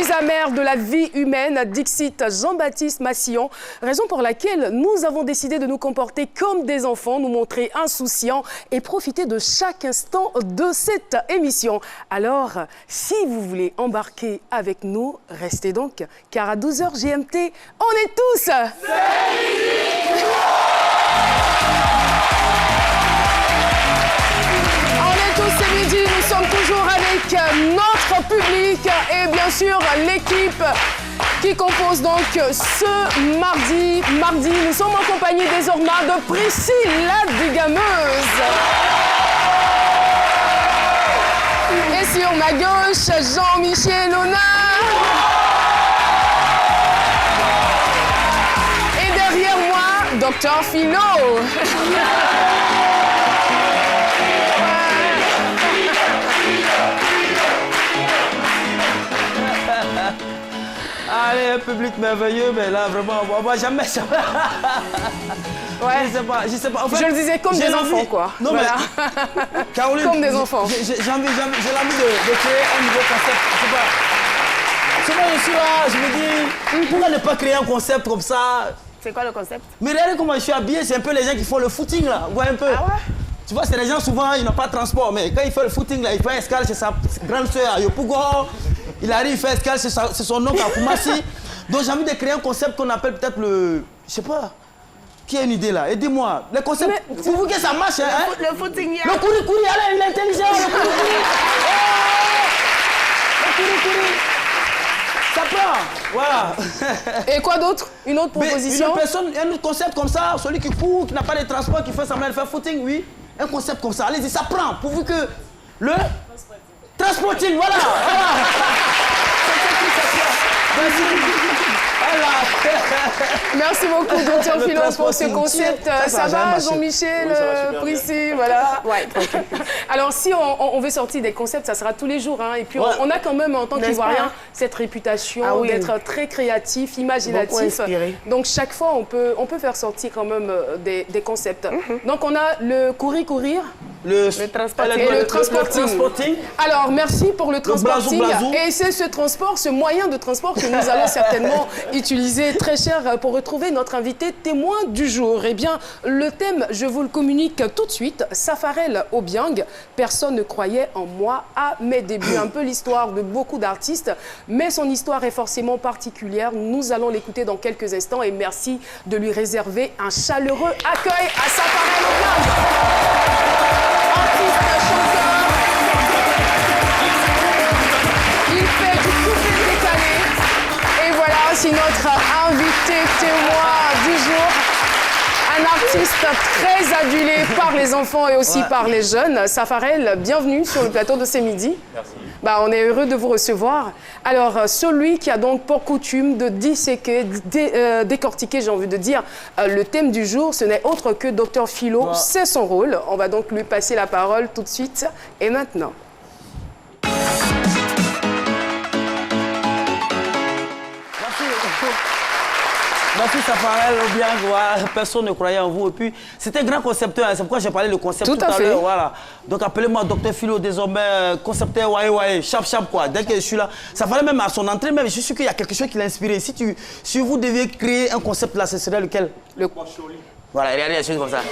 fruits amers de la vie humaine, dixit Jean-Baptiste Massillon, raison pour laquelle nous avons décidé de nous comporter comme des enfants, nous montrer insouciants et profiter de chaque instant de cette émission. Alors, si vous voulez embarquer avec nous, restez donc, car à 12h GMT, on est tous... C'est midi, nous sommes toujours avec notre public et bien sûr l'équipe qui compose donc ce mardi. Nous sommes en compagnie désormais de Priscille la dégameuse. Et sur ma gauche, Jean-Michel Honard. Et derrière moi, Dr Philo. Allez, un public merveilleux, mais là, vraiment, on va jamais... Ouais. Je sais pas. En fait, je le disais comme des enfants, quoi. Non, voilà. mais... Caroline, comme des enfants. J'ai l'envie de créer un nouveau concept. Je sais pas. Souvent, je suis là, je me dis, pourquoi ne pas créer un concept comme ça? C'est quoi le concept? Mais regardez comment je suis habillé, c'est un peu les gens qui font le footing, là. Vous voyez un peu? Ah ouais? Tu vois, c'est les gens, souvent, ils n'ont pas de transport, mais quand il fait le footing, là, il fait escale chez sa grande soeur à Yopougo. Il arrive, il fait escale, c'est son oncle à Koumassi. Donc j'ai envie de créer un concept qu'on appelle peut-être le... Je sais pas. Qui a une idée là? Aidez-moi. Le concept, pour vous que ça marche, hein? Le footing, le couri-couri, allez, il est intelligent, le couri-couri. Le couri-couri. Ça prend. Voilà. Et quoi d'autre? Une autre proposition? Une personne, un autre concept comme ça, celui qui court, qui n'a pas de transport, qui fait semblant de faire footing, oui. Un concept comme ça, allez-y, ça prend. Pourvu que le... Transporting, voilà. Merci beaucoup, Dr Philo, pour ce concept. Ça va, Jean-Michel, oui, Priscille, voilà. Ouais, tranquille. Alors, si on veut sortir des concepts, ça sera tous les jours. Hein. Et puis, on a quand même, en tant qu'Ivoirien, cette réputation d'être très créatif, imaginatif. Donc, chaque fois, on peut faire sortir quand même des concepts. Donc, on a le courir. Le transporting. Alors, merci pour le transporting. Et c'est ce transport, ce moyen de transport que nous allons certainement utiliser, très cher, pour retrouver notre invité témoin du jour. Eh bien, le thème, je vous le communique tout de suite, Safarel Obiang. Personne ne croyait en moi à mes débuts. Un peu l'histoire de beaucoup d'artistes, mais son histoire est forcément particulière. Nous allons l'écouter dans quelques instants et merci de lui réserver un chaleureux accueil à Safarel Obiang. Artiste, chanteur, il fait du coupé décalé. Et voilà, c'est notre invité témoin du jour. Un artiste très adulé par les enfants et aussi par les jeunes. Safarel, bienvenue sur le plateau de ce midi. Merci. On est heureux de vous recevoir. Alors, celui qui a donc pour coutume de disséquer, décortiquer, j'ai envie de dire, le thème du jour, ce n'est autre que Dr Philo. C'est son rôle. On va donc lui passer la parole tout de suite et maintenant. Merci Safarel Obiang, voilà, personne ne croyait en vous. Et puis, c'est un grand concepteur, c'est pourquoi j'ai parlé le concept tout à l'heure. Voilà. Donc, appelez-moi Dr Philo, désormais, concepteur, chap, quoi. Dès que je suis là, ça fallait même à son entrée, même, je suis sûr qu'il y a quelque chose qui l'a inspiré. Si vous deviez créer un concept là, ce serait lequel? Le Pocholi. Voilà, regardez les choses comme ça.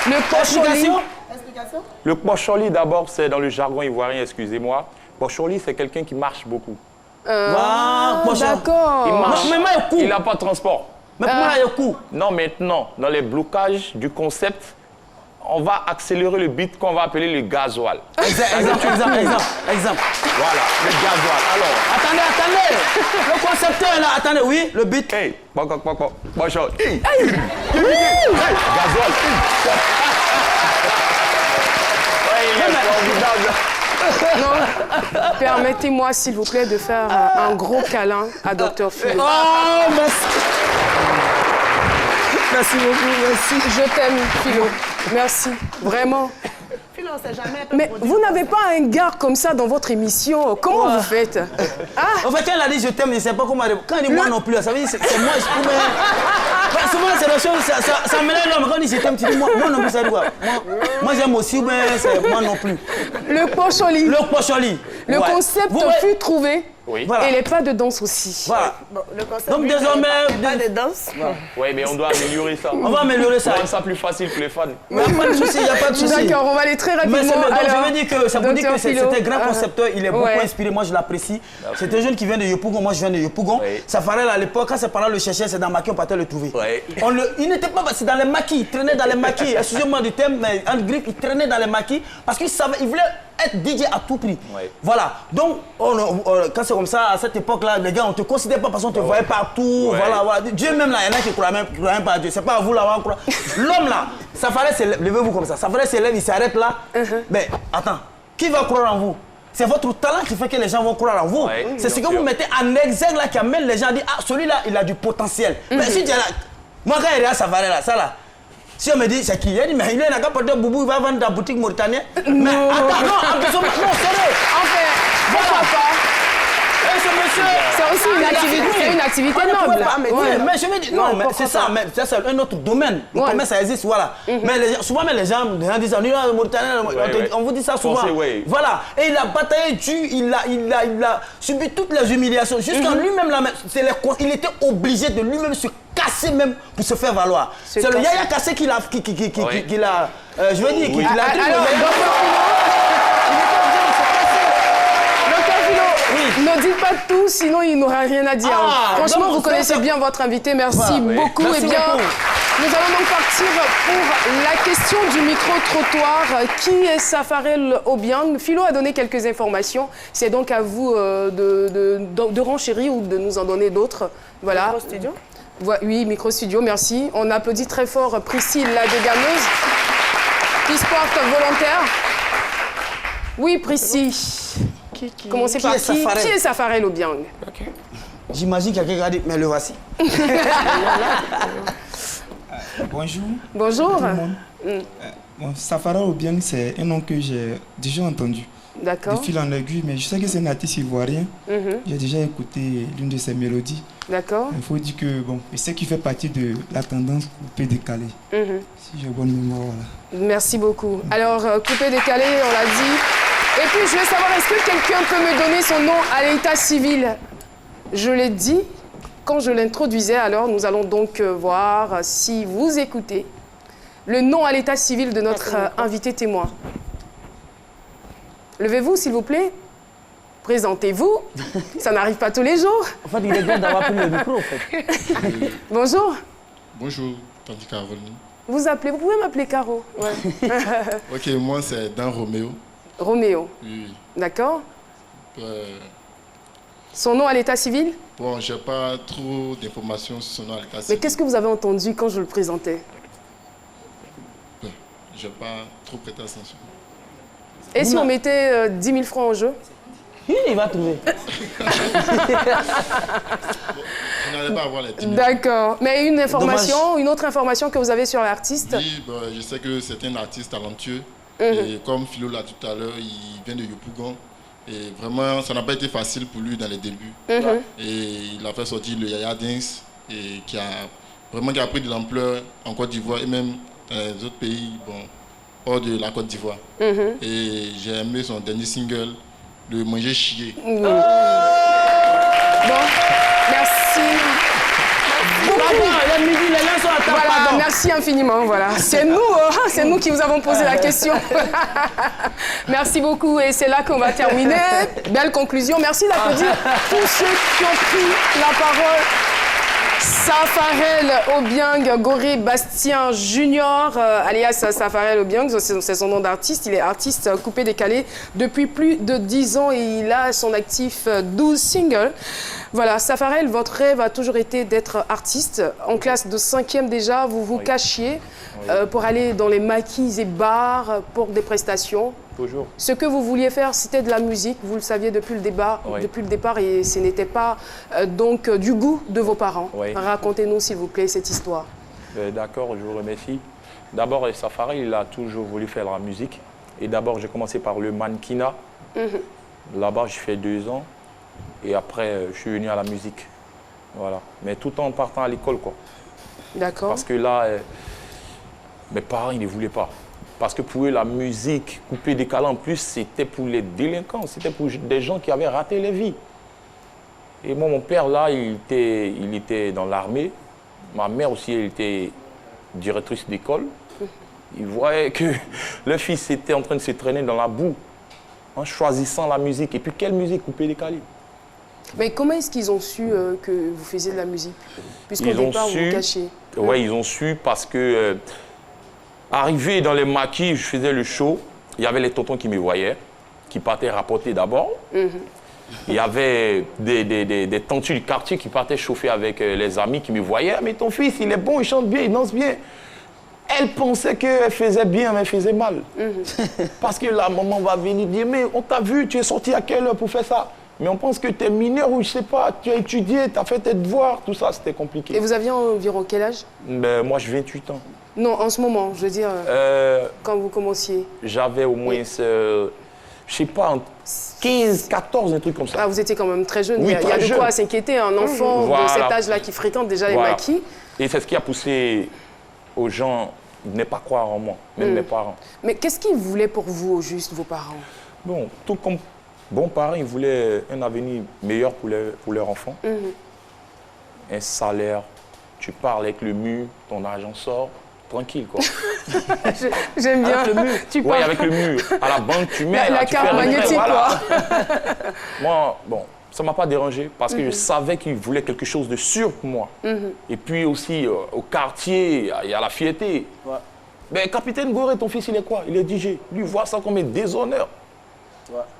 Le Pocholi. Explication? Le Pocholi, d'abord, c'est dans le jargon ivoirien, excusez-moi. Pocholi, c'est quelqu'un qui marche beaucoup. D'accord. Il n'a pas de transport. Mais comment il y a coup? Non, maintenant, dans les blocages du concept, on va accélérer le beat qu'on va appeler le gasoil. Exemple. Voilà, le gasoil. Alors, attendez. Le concepteur là, attendez, oui, le beat. Hey, bonjour. Hey, gasoil. Non, permettez-moi s'il vous plaît de faire un gros câlin à Dr Philo. Oh, merci. Merci beaucoup, merci. Je t'aime, Philo. Merci, vraiment. Philo, on sait jamais. Mais vous n'avez pas un gars comme ça dans votre émission. Comment vous faites? En fait, quand elle a dit je t'aime, je ne sais pas comment. Quand elle dit moi non plus, ça veut dire c'est moi, je pouvais. Souvent, c'est la chose, ça me lève l'homme. Quand il s'était un petit peu, moi non plus, ça dit quoi. Moi, j'aime aussi, mais c'est moi non plus. Le pocholi. Le pocholi. Le concept fut trouvé. Oui. Voilà. Et les pas de danse aussi. Voilà. Bon, le concept, Donc désormais... pas de danse. Oui, mais on doit améliorer ça. On va améliorer ça. On rend ça plus facile pour les fans. Il n'y a pas de souci, il n'y a pas de souci. D'accord, on va aller très rapidement. Mais alors, je veux dire que ça vous dit que c'est un grand concepteur, il est beaucoup inspiré, moi je l'apprécie. C'est un jeune qui vient de Yopougon, moi je viens de Yopougon. Oui. Safarel à l'époque, quand ses parents le cherchaient, c'est dans Maquis, on partait le trouver. Oui. Il n'était pas, c'est dans les maquis, il traînait dans les maquis. Excusez-moi du thème, mais en griffe, il traînait dans les maquis parce qu'il savait, il voulait être DJ à tout prix. Oui. Voilà. Donc, quand c'est comme ça, à cette époque-là, les gars, on ne te considère pas parce qu'on te voyait partout. Oui. Voilà. Dieu même là, il y en a qui ne croient même pas à Dieu. C'est pas à vous là, on croit. L'homme là, Safarel s'élève, levez-vous comme ça. Safarel s'élève, il s'arrête là. Mais attends, qui va croire en vous? C'est votre talent qui fait que les gens vont croire en vous. Oui, c'est ce que vous mettez en exergue là qui amène les gens à dire ah, celui-là, il a du potentiel. Mais si tu es là, moi quand il y a Safarel là, ça là. Si on me dit c'est qui, il dit mais il n'a qu'à porter boubou, il va vendre dans la boutique mauritanienne. Mais attends, non, non, sérieux. Enfin, pourquoi pas? Ce monsieur, c'est aussi une activité noble. Mais je veux dire, non, mais c'est ça, mais ça c'est un autre domaine. Comment ça existe, voilà. Mais souvent, les gens disent, on est Mauritanien, on vous dit ça souvent. Voilà. Et il a bataillé dur, il a subi toutes les humiliations. Jusqu'à lui-même, il était obligé de lui-même se casser même pour se faire valoir. C'est le Yaya Kassé qui l'a, je veux dire, qui l'a ne dites pas tout, sinon il n'aura rien à dire. Franchement, vous connaissez bien votre invité. Merci beaucoup. Merci bien, beaucoup. nous allons donc partir pour la question du micro-trottoir. Qui est Safarel Obiang? Philo a donné quelques informations. C'est donc à vous de renchérir ou de nous en donner d'autres. Voilà. Micro-studio? Oui, micro-studio, merci. On applaudit très fort Priscille, la dégameuse, qui se porte volontaire. Oui, Priscille. Commencez par qui est Safarel Obiang? J'imagine qu'il y a quelqu'un qui dit, mais le voici. Bonjour. Bonjour. Tout le monde. Bon, Safarel Obiang, c'est un nom que j'ai déjà entendu. D'accord. De fil en aiguille, mais je sais que c'est un artiste ivoirien. J'ai déjà écouté l'une de ses mélodies. D'accord. Il faut dire que, bon, je sais qu'il fait partie de la tendance coupé-décalé. Si j'ai bonne mémoire, voilà. Merci beaucoup. Alors, coupé-décalé, on l'a dit. Et puis, je veux savoir, est-ce que quelqu'un peut me donner son nom à l'état civil? Je l'ai dit quand je l'introduisais, alors nous allons donc voir si vous écoutez le nom à l'état civil de notre invité témoin. Levez-vous, s'il vous plaît. Présentez-vous. Ça n'arrive pas tous les jours. En fait, il est bien d'avoir pris le micro, en fait. Bonjour. Bonjour, Tante Caroline. Vous pouvez m'appeler Caro. Ouais. Ok, moi c'est Dan Roméo. Roméo. Oui. D'accord. Son nom à l'état civil? Bon, j'ai pas trop d'informations sur son nom à l'état civil. Mais qu'est-ce que vous avez entendu quand je le présentais? J'ai pas trop prêté attention. Et si on mettait 10 000 francs en jeu? Il va trouver. Je n'allais pas avoir les 10 000. D'accord. Mais une information, une autre information que vous avez sur l'artiste? Oui, bah, je sais que c'est un artiste talentueux. Et comme Philo l'a dit tout à l'heure, il vient de Yopougon. Et vraiment, ça n'a pas été facile pour lui dans les débuts. Et il a fait sortir le Yaya Dance, et qui a pris de l'ampleur en Côte d'Ivoire et même dans les autres pays, bon, hors de la Côte d'Ivoire. Et j'ai aimé son dernier single, Le Manger Chier. Bon, merci. Voilà, merci infiniment. Voilà. C'est nous qui vous avons posé la question. Merci beaucoup et c'est là qu'on va terminer. Belle conclusion. Merci d'applaudir tous ceux qui ont pris la parole. Safarel Obiang Goré Bastien Junior, alias Safarel Obiang, c'est son nom d'artiste. Il est artiste coupé-décalé depuis plus de 10 ans et il a à son actif 12 singles. Voilà, Safarel, votre rêve a toujours été d'être artiste. En classe de 5e déjà, vous vous cachiez pour aller dans les maquis et bars pour des prestations. Toujours. Ce que vous vouliez faire, c'était de la musique, vous le saviez depuis le départ, et ce n'était pas donc du goût de vos parents. Racontez-nous, s'il vous plaît, cette histoire. D'accord, je vous remercie. D'abord, Safarel, il a toujours voulu faire la musique. Et d'abord, j'ai commencé par le mannequinat. Là-bas, j'ai fait 2 ans. Et après, je suis venu à la musique. Voilà. Mais tout en partant à l'école, quoi. D'accord. Parce que là, mes parents, ils ne voulaient pas. Parce que pour eux, la musique coupée décalée, en plus, c'était pour les délinquants. C'était pour des gens qui avaient raté les vies. Et moi, mon père, là, il était dans l'armée. Ma mère aussi, elle était directrice d'école. Il voyait que le fils était en train de se traîner dans la boue en choisissant la musique. Et puis, quelle musique coupée décalée? Mais comment est-ce qu'ils ont su que vous faisiez de la musique? Puisqu'au départ, vous vous cachiez. Oui, ils ont su parce que, arrivé dans les maquis, je faisais le show. Il y avait les tontons qui me voyaient, qui partaient rapporter d'abord. Il y avait des tantus du quartier qui partaient chauffer avec les amis qui me voyaient. Mais ton fils, il est bon, il chante bien, il danse bien. Elle pensait qu'elle faisait bien, mais elle faisait mal. Parce que la maman va venir dire, mais on t'a vu, tu es sorti à quelle heure pour faire ça? Mais on pense que tu es mineur ou je sais pas, tu as étudié, tu as fait tes devoirs, tout ça, c'était compliqué. Et vous aviez environ quel âge? Moi, j'ai 28 ans. Non, en ce moment, je veux dire, quand vous commenciez. J'avais au moins, je sais pas, 15, 14, un truc comme ça. Ah, vous étiez quand même très jeune. Oui, il y a de quoi s'inquiéter, un enfant de cet âge-là qui fréquente déjà les maquis. Et c'est ce qui a poussé aux gens de ne pas croire en moi, même mes parents. Mais qu'est-ce qu'ils voulaient pour vous, au juste, vos parents? Bon, tout comme bons parents, ils voulaient un avenir meilleur pour leur enfant. Un salaire, tu parles avec le mur, ton argent sort, tranquille quoi. J'aime bien. Avec le mur. Oui, avec le mur. À la banque, tu mets la carte magnétique, voilà. Moi, bon, ça ne m'a pas dérangé parce que je savais qu'ils voulaient quelque chose de sûr pour moi. Et puis aussi, au quartier, il y a la fierté. Mais Capitaine Goré, ton fils, il est quoi? Il est DJ. Lui, voit ça comme un déshonneur.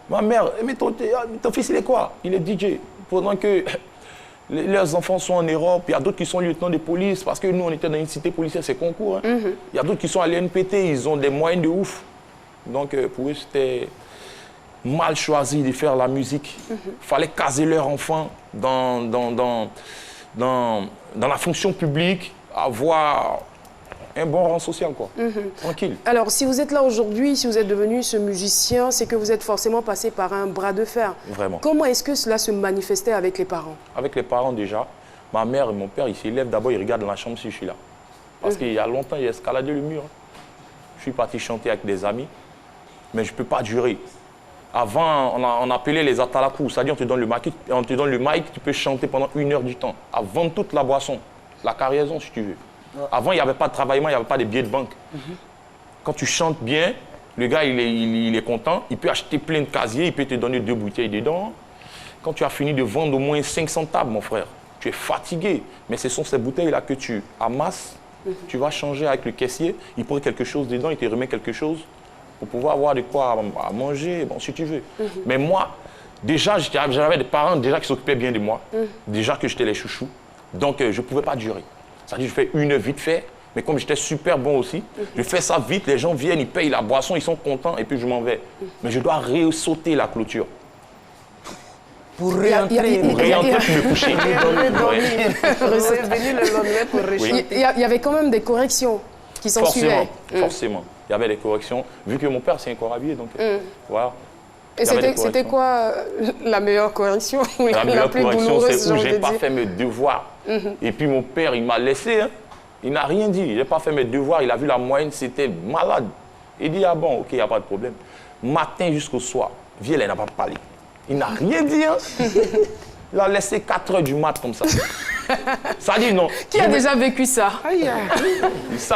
Ma mère, mais ton fils, il est quoi? Il est DJ. Pendant que leurs enfants sont en Europe, il y a d'autres qui sont lieutenants de police, parce que nous, on était dans une cité policière, c'est concours. Il y a d'autres qui sont à l'NPT, ils ont des moyens de ouf. Donc, pour eux, c'était mal choisi de faire la musique. Il fallait caser leurs enfants dans la fonction publique, avoir un bon rang social, quoi. Tranquille. Alors, si vous êtes là aujourd'hui, si vous êtes devenu ce musicien, c'est que vous êtes forcément passé par un bras de fer. Vraiment. Comment est-ce que cela se manifestait avec les parents? Avec les parents, déjà, ma mère et mon père, ils s'élèvent d'abord, ils regardent dans la chambre si je suis là. Parce qu'il y a longtemps, j'ai escaladé le mur. Je suis parti chanter avec des amis, mais je ne peux pas durer. Avant, on appelait les atalakou, c'est-à-dire on te donne le mic, tu peux chanter pendant 1 heure du temps, avant toute la boisson, la cargaison si tu veux. Avant, il n'y avait pas de travaillement, il n'y avait pas de billets de banque. Quand tu chantes bien, le gars, il est content, il peut acheter plein de casiers, il peut te donner 2 bouteilles dedans. Quand tu as fini de vendre au moins 500 tables, mon frère, tu es fatigué. Mais ce sont ces bouteilles-là que tu amasses, tu vas changer avec le caissier, il pose quelque chose dedans, il te remet quelque chose pour pouvoir avoir de quoi à manger, bon, si tu veux. Mais moi, déjà, j'avais des parents déjà qui s'occupaient bien de moi, déjà que j'étais les chouchous, donc je ne pouvais pas durer. C'est-à-dire, je fais 1 heure vite fait, mais comme j'étais super bon aussi, je fais ça vite, les gens viennent, ils payent la boisson, ils sont contents, et puis je m'en vais. Mais je dois ressauter la clôture. Pour réentrer, pour me coucher. Il y avait quand même des corrections qui s'en suivaient. Forcément. Il y avait des corrections, vu que mon père, c'est un corps habillé, donc voilà. Et c'était quoi la meilleure correction? La meilleure correction, c'est où je n'ai pas fait mes devoirs. Et puis mon père, il m'a laissé. Hein. Il n'a rien dit. Il n'a pas fait mes devoirs. Il a vu la moyenne, c'était malade. Il dit, ah bon, ok, il n'y a pas de problème. Matin jusqu'au soir, Viel, elle n'a pas parlé. Il n'a rien dit. Hein. Il a laissé 4 heures du mat comme ça. Ça dit non. Qui a déjà vécu ça? Qui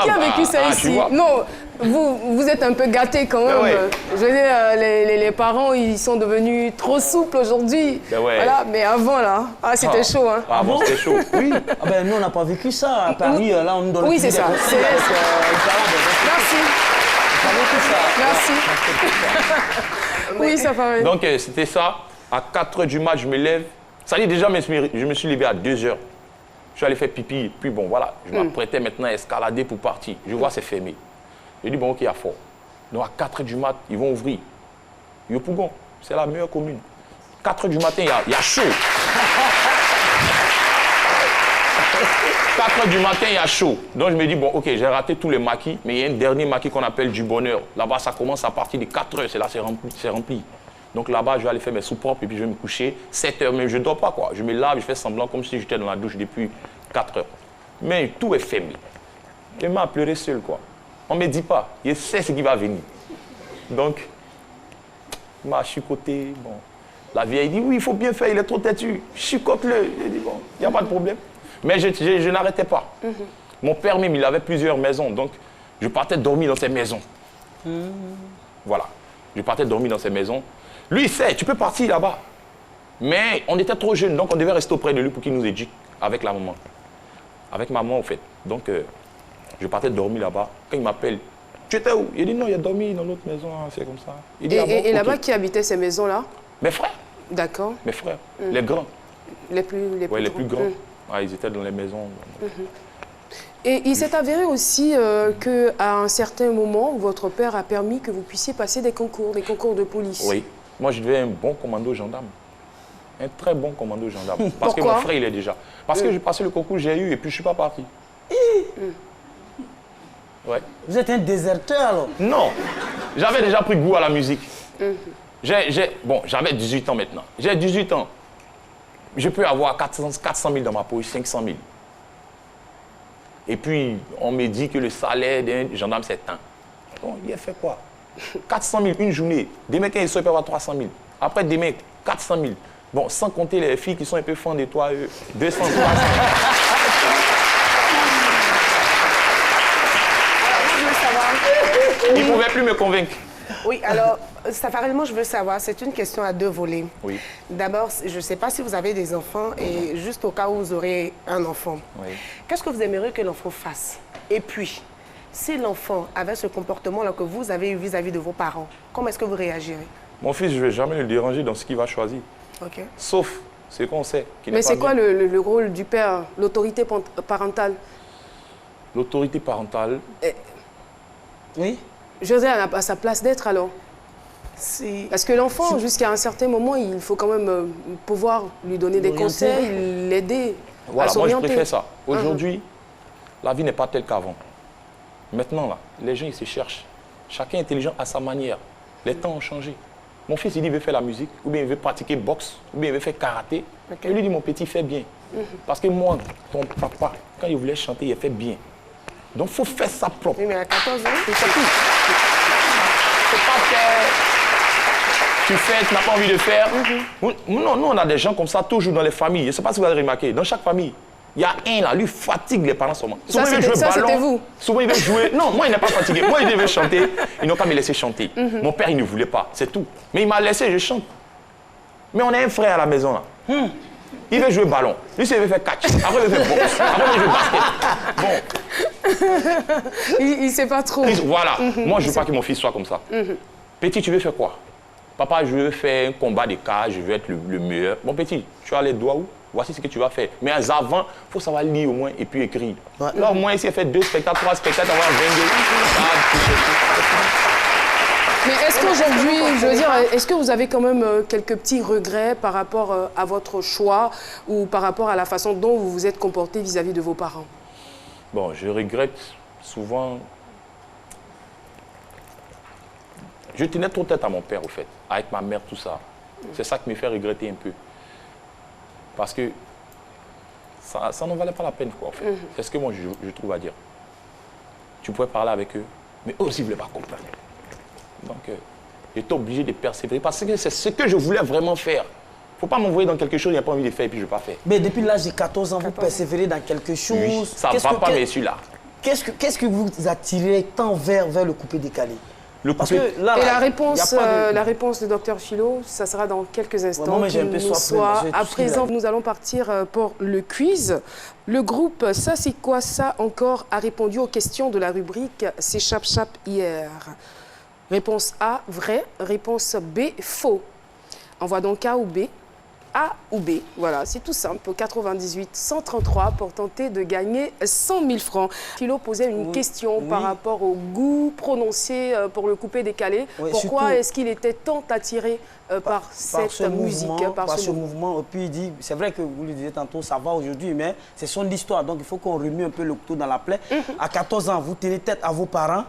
a vécu ça ici? Non, vous êtes un peu gâtés quand même. Ouais. Je veux dire, les parents, ils sont devenus trop souples aujourd'hui. Ouais. Voilà, mais avant, là, c'était chaud. Hein. Avant, c'était chaud. Oui. Ah ben, nous, on n'a pas vécu ça à Paris. Là, on nous donne c'est ça. Merci. Merci. Oui, ça paraît. Donc, c'était ça. À 4 heures du mat, je me lève. Ça dit déjà, je me suis levé à 2 heures. Je suis allé faire pipi. Puis bon, voilà, je m'apprêtais maintenant à escalader pour partir. Je vois, c'est fermé. Je dis, bon, ok, il y a fort. Donc, à 4 heures du mat, ils vont ouvrir. Yopougon, c'est la meilleure commune. 4 heures du matin, il y a chaud. 4 heures du matin, il y a chaud. Donc, je me dis, bon, ok, j'ai raté tous les maquis, mais il y a un dernier maquis qu'on appelle du bonheur. Là-bas, ça commence à partir de 4 heures. C'est là, c'est rempli. Donc là-bas, je vais aller faire mes soupes propres et puis je vais me coucher 7 heures. Mais je ne dors pas, quoi. Je me lave, je fais semblant comme si j'étais dans la douche depuis 4 heures. Mais tout est faible. Il m'a pleuré seul, quoi. On ne me dit pas. Il sait ce qui va venir. Donc, il m'a chicoté. Bon. La vieille dit, oui, il faut bien faire, il est trop têtu. Chicote-le. J'ai dit, bon, il n'y a pas de problème. Mais je n'arrêtais pas. Mon père même, il avait plusieurs maisons. Donc, je partais dormir dans ces maisons. Voilà. Je partais dormir dans ces maisons. Lui, il sait, tu peux partir là-bas. Mais on était trop jeunes, donc on devait rester auprès de lui pour qu'il nous éduque avec la maman. Avec maman, au fait. Donc, je partais dormir là-bas. Quand il m'appelle, tu étais où? Il dit, non, il a dormi dans l'autre maison, c'est comme ça. Il dit, et là-bas, qui habitait ces maisons-là? Mes frères. D'accord. Mes frères, les grands. Les plus grands. Ah, ils étaient dans les maisons. Et il s'est avéré aussi qu'à un certain moment, votre père a permis que vous puissiez passer des concours de police. Oui. Moi, je deviens un bon commando gendarme. Un très bon commando gendarme. Parce que mon frère, il est déjà. Parce que j'ai passé le concours, j'ai eu, et puis je ne suis pas parti. Ouais. Vous êtes un déserteur, alors? Non. J'avais déjà pris goût à la musique. Bon, j'avais 18 ans maintenant. J'ai 18 ans. Je peux avoir 400 000 dans ma poche, 500 000. Et puis, on me dit que le salaire d'un gendarme, c'est tant. Bon, il a fait quoi? 400 000 une journée. Demain, quand il sort, il peut avoir 300 000. Après, demain, 400 000. Bon, sans compter les filles qui sont un peu fans de toi, 200 000. Ils ne pouvaient plus me convaincre. Oui, alors, Safarel, je veux savoir, c'est une question à deux volets. Oui. D'abord, je ne sais pas si vous avez des enfants, et juste au cas où vous aurez un enfant, qu'est-ce que vous aimeriez que l'enfant fasse? Et puis, si l'enfant avait ce comportement-là que vous avez eu vis-à-vis de vos parents, comment est-ce que vous réagirez? Mon fils, je ne vais jamais le déranger dans ce qu'il va choisir. Okay. Sauf ce qu'on sait. Mais c'est quoi le rôle du père, l'autorité parentale? L'autorité parentale... Oui. José a sa place d'être alors. Parce que l'enfant, jusqu'à un certain moment, il faut quand même pouvoir lui donner des conseils, l'aider à s'orienter. Moi, je préfère ça. Aujourd'hui, la vie n'est pas telle qu'avant. Maintenant, là, les gens, ils se cherchent. Chacun est intelligent à sa manière. Les temps ont changé. Mon fils, il dit qu'il veut faire la musique, ou bien il veut pratiquer boxe, ou bien il veut faire karaté. Je lui dis, mon petit, fais bien. Parce que moi, ton papa, quand il voulait chanter, il a fait bien. Donc, il faut faire ça propre. Oui, mais à 14 ans, c'est pas tout. C'est pas faire... Tu fais, tu n'as pas envie de faire. Non, nous, on a des gens comme ça toujours dans les familles. Je ne sais pas si vous avez remarqué. Dans chaque famille, il y a un là, lui fatigue les parents seulement. Souvent, il veut jouer ballon. Vous. Souvent, il veut jouer. Non, moi, il n'est pas fatigué. Moi, il veut chanter. Ils n'ont qu'à me laisser chanter. Mon père, il ne voulait pas. C'est tout. Mais il m'a laissé, je chante. Mais on a un frère à la maison là. Il veut jouer ballon. Lui, il veut faire catch. Après, il veut faire boxe. Après, il veut jouer basket. Bon. Il ne sait pas trop. Voilà. Moi, je ne veux pas que mon fils soit comme ça. Petit, tu veux faire quoi? Papa, je veux faire un combat de cage. Je veux être le meilleur. Bon, petit, tu as les doigts où? Voici ce que tu vas faire. Mais avant, il faut savoir lire au moins et puis écrire. Là, au moins, ici, il fait 2 spectacles, 3 spectacles, avoir 22. Mais est-ce qu'aujourd'hui, je veux dire, est-ce que vous avez quand même quelques petits regrets par rapport à votre choix ou par rapport à la façon dont vous vous êtes comporté vis-à-vis de vos parents? Bon, je regrette souvent... Je tenais trop tête à mon père, au fait, avec ma mère, tout ça. C'est ça qui me fait regretter un peu. Parce que ça n'en valait pas la peine, quoi, en fait. C'est ce que moi, je trouve à dire. Tu pouvais parler avec eux, mais eux aussi ne voulaient pas comprendre. Donc, j'étais obligé de persévérer parce que c'est ce que je voulais vraiment faire. Il ne faut pas m'envoyer dans quelque chose, il n'y a pas envie de faire et puis je ne vais pas faire. Mais depuis l'âge de 14 ans, vous persévérez dans quelque chose. Oui, ça ne va pas, mais celui-là. Qu'est-ce que vous attirez tant vers le coupé décalé? Parce que là, et la réponse de Dr Philo, ça sera dans quelques instants. À présent, nous allons partir pour le quiz. Le groupe Ça c'est quoi ça encore a répondu aux questions de la rubrique C'est Chap-Chap hier. Réponse A, vrai. Réponse B, faux. Envoie donc A ou B. A ou B. Voilà, c'est tout simple. 98 133 pour tenter de gagner 100 000 francs. Philo posait une question par rapport au goût prononcé pour le coupé décalé. Pourquoi est-ce qu'il était tant attiré par cette musique, par ce mouvement? Et puis il dit, c'est vrai que vous le disiez tantôt, ça va aujourd'hui, mais c'est son histoire. Donc il faut qu'on remue un peu le couteau dans la plaie. À 14 ans, vous tenez tête à vos parents.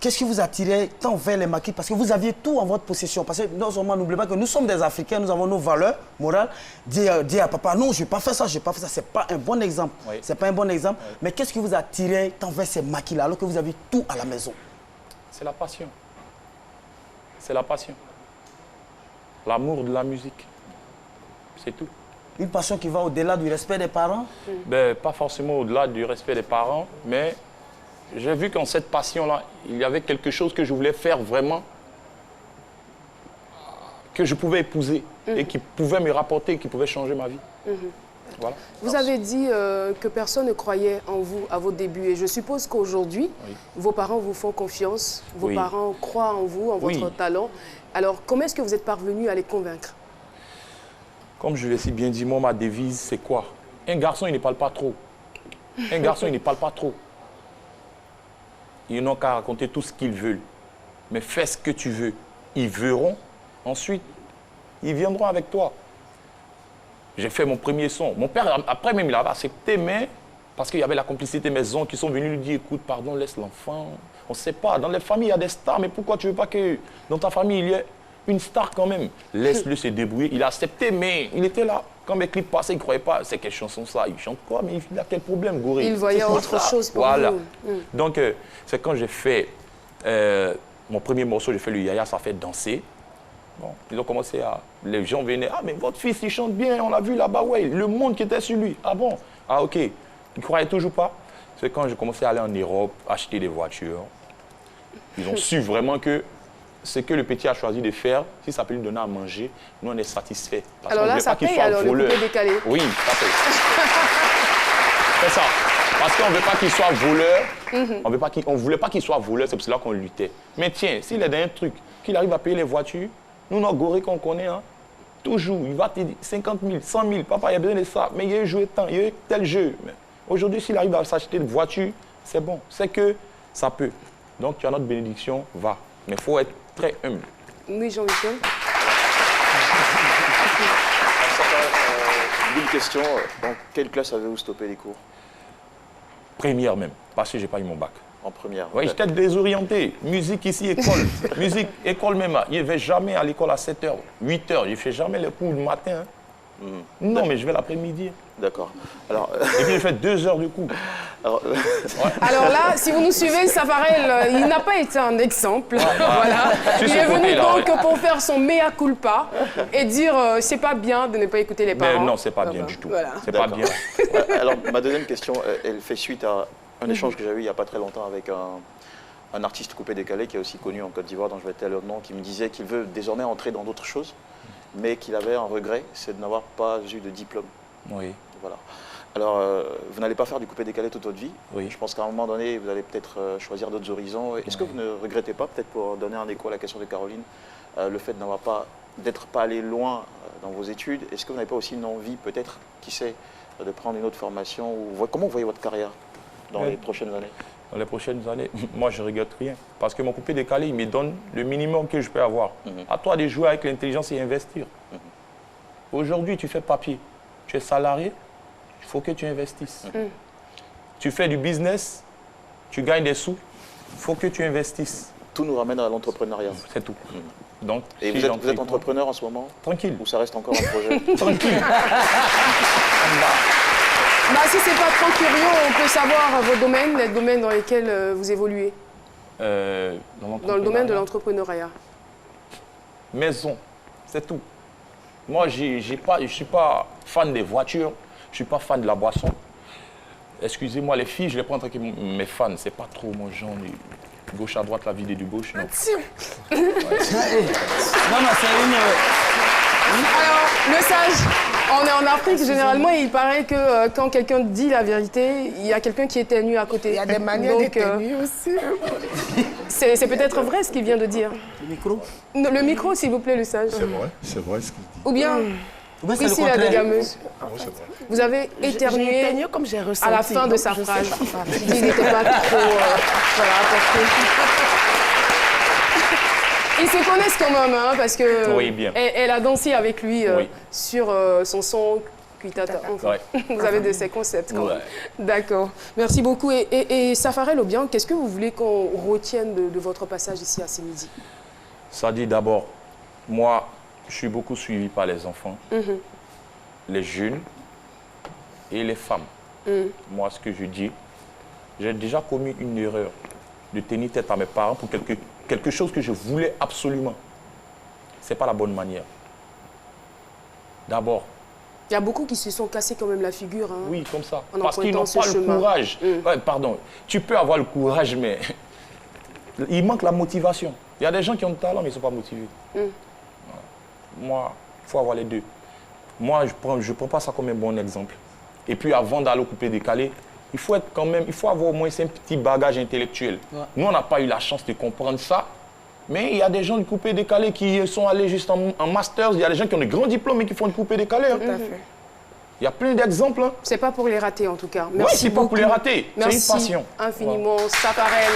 qu'est-ce qui vous attirait tant vers les maquis? Parce que vous aviez tout en votre possession. Parce que non seulement, n'oubliez pas que nous sommes des Africains, nous avons nos valeurs morales. Dire à papa, non, je ne vais pas faire ça, je ne vais pas faire ça, ce n'est pas un bon exemple. Oui. C'est pas un bon exemple. Oui. Mais qu'est-ce qui vous attirait tant vers ces maquis-là, alors que vous avez tout à la maison? C'est la passion. C'est la passion. L'amour de la musique. C'est tout. Une passion qui va au-delà du respect des parents? Ben, pas forcément au-delà du respect des parents, mais j'ai vu qu'en cette passion-là, il y avait quelque chose que je voulais faire vraiment, que je pouvais épouser et qui pouvait me rapporter, qui pouvait changer ma vie. Voilà. Vous avez dit que personne ne croyait en vous à vos débuts. Et je suppose qu'aujourd'hui, Oui. vos parents vous font confiance, vos Oui. parents croient en vous, en Oui. votre talent. Alors, comment est-ce que vous êtes parvenu à les convaincre? Comme je l'ai si bien dit, moi, ma devise, c'est quoi? Un garçon, il ne parle pas trop. Un garçon, il ne parle pas trop. Ils n'ont qu'à raconter tout ce qu'ils veulent. Mais fais ce que tu veux. Ils verront. Ensuite, ils viendront avec toi. J'ai fait mon premier son. Mon père, après même, il avait accepté, mais parce qu'il y avait la complicité de mes oncles qui sont venus lui dire, écoute, pardon, laisse l'enfant. On ne sait pas. Dans les familles, il y a des stars, mais pourquoi tu ne veux pas que dans ta famille, il y ait une star quand même? Laisse-le se débrouiller. Il a accepté, mais il était là. Quand mes clips passaient, il ne croyait pas. C'est quelle chanson ça? Il chante quoi? Mais il a quel problème, Gorée? Il voyait C'est quoi autre ça? chose pour voilà. vous. Donc, c'est quand j'ai fait mon premier morceau, j'ai fait le Yaya, ça fait danser. Bon, ils ont commencé à... Les gens venaient, ah, mais votre fils, il chante bien, on l'a vu là-bas, ouais, le monde qui était sur lui. Ah bon? Ah, ok. Ils ne croyaient toujours pas. C'est quand j'ai commencé à aller en Europe, acheter des voitures. Ils ont su vraiment que ce que le petit a choisi de faire, si ça peut lui donner à manger, nous, on est satisfaits. Alors là, ça paye, alors, le coupé décalé. Oui, ça paye. C'est ça. Parce qu'on ne veut pas qu'il soit voleur. On ne voulait pas qu'il soit voleur, c'est pour cela qu'on luttait. Mais tiens, s'il est dans un truc, qu'il arrive à payer les voitures, nous, nos Gorées qu'on connaît, hein, toujours, il va te dire 50 000, 100 000, papa, il y a besoin de ça, mais il a joué tant, il y a eu tel jeu. Aujourd'hui, s'il arrive à s'acheter une voiture, c'est bon, c'est que ça peut. Donc, tu as notre bénédiction, va. Mais il faut être très humble. Oui, Jean-Michel. Une question, dans quelle classe avez-vous stoppé les cours? Première même, parce que je n'ai pas eu mon bac. En première? Oui, j'étais désorienté. Musique ici, école. Musique, école même. Il ne vais jamais à l'école à 7h, 8h. Je ne fais jamais les cours le matin. Hein. Non, mais je vais l'après-midi. D'accord. Alors, Et puis, je fais 2 heures de cours. Alors là, si vous nous suivez, Safarel, il n'a pas été un exemple. Voilà. Sur Il ce est venu côté-là, donc ouais. pour faire son mea culpa et dire c'est pas bien de ne pas écouter les Mais parents. non, c'est pas bien du tout. Voilà. C'est pas D'accord. bien. alors, ma deuxième question, elle fait suite à un échange que j'ai eu il n'y a pas très longtemps avec un artiste coupé décalé qui est aussi connu en Côte d'Ivoire, dont je vais taire le nom, qui me disait qu'il veut désormais entrer dans d'autres choses, mais qu'il avait un regret, c'est de n'avoir pas eu de diplôme. Oui. Voilà. Alors, vous n'allez pas faire du coupé décalé toute votre vie. Oui. Je pense qu'à un moment donné, vous allez peut-être choisir d'autres horizons. Est-ce que vous ne regrettez pas, peut-être pour donner un écho à la question de Caroline, le fait d'être pas allé loin dans vos études? Est-ce que vous n'avez pas aussi une envie, peut-être, qui sait, de prendre une autre formation ou comment vous voyez votre carrière dans les prochaines années? Dans les prochaines années, moi, je ne regrette rien. Parce que mon coupé décalé, il me donne le minimum que je peux avoir. À toi de jouer avec l'intelligence et investir. Aujourd'hui, tu fais papier. Tu es salarié, il faut que tu investisses. Tu fais du business, tu gagnes des sous, il faut que tu investisses. Tout nous ramène à l'entrepreneuriat. C'est tout. Donc, Et si vous j'en êtes fais entrepreneur en ce moment? Tranquille. Ou ça reste encore un projet? Tranquille. Bah, si c'est pas trop curieux, on peut savoir vos domaines, les domaines dans lesquels vous évoluez. Dans le domaine de l'entrepreneuriat. Maison, c'est tout. Moi, je ne suis pas fan des voitures, je ne suis pas fan de la boisson. Excusez-moi, les filles, je les prends entre mes fans. C'est pas trop mon genre. Gauche à droite, la vie des débauches. Non. Non, non, c'est une... Alors, le sage, on est en Afrique, généralement, il paraît que quand quelqu'un dit la vérité, il y a quelqu'un qui éternue à côté. Il y a des manières d'éternuer aussi. C'est peut-être vrai ce qu'il vient de dire. Le micro. Non, le micro, s'il vous plaît, le sage. C'est vrai ce qu'il dit. Ou bien, Ouais, c'est le ici, la contraire. dégameuse. Vous avez J'ai éternué éternué comme j'ai ressenti. à la fin de donc sa je sais phrase. pas. Il dit qu'il n'était pas trop... voilà, parce que... Ils se connaissent quand même, hein, parce que Oui, bien. Elle a dansé avec lui Oui. sur son son Kuitata. Ouais. Vous avez de ces concepts quand même. Ouais. D'accord. Merci beaucoup. Et Safarel Obiang, qu'est-ce que vous voulez qu'on retienne de votre passage ici à ce midi? Ça dit d'abord, moi, je suis beaucoup suivi par les enfants, les jeunes et les femmes. Moi, ce que je dis, j'ai déjà commis une erreur de tenir tête à mes parents pour quelque chose que je voulais absolument. Ce n'est pas la bonne manière. D'abord. Il y a beaucoup qui se sont cassés quand même la figure. Hein, oui, comme ça. Parce qu'ils n'ont pas le courage. Ouais, pardon, tu peux avoir le courage, mais il manque la motivation. Il y a des gens qui ont le talent, mais ils ne sont pas motivés. Moi, il faut avoir les deux. Moi, je ne prends pas ça comme un bon exemple. Et puis, avant d'aller au coupé-décalé, il faut avoir au moins un petit bagage intellectuel. Ouais. Nous, on n'a pas eu la chance de comprendre ça. Mais il y a des gens du coupé-décalé qui sont allés juste en master. Il y a des gens qui ont de grands diplômes et qui font du coupé-décalé. Tout à fait. Il y a plein d'exemples. Hein. C'est pas pour les rater, en tout cas. Merci oui, c'est pas pour les rater. C'est une passion. Merci infiniment, Safarel.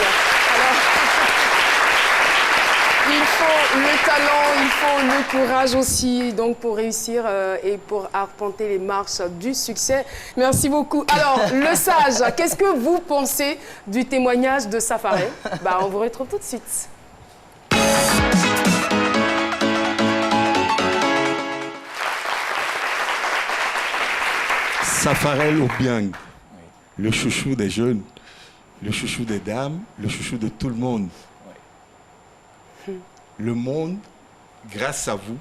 Il faut le talent, il faut le courage aussi, donc pour réussir et pour arpenter les marches du succès. Merci beaucoup. Alors, le sage, qu'est-ce que vous pensez du témoignage de Safarel? On vous retrouve tout de suite. Safarel Obiang, le chouchou des jeunes, le chouchou des dames, le chouchou de tout le monde. Le monde, grâce à vous,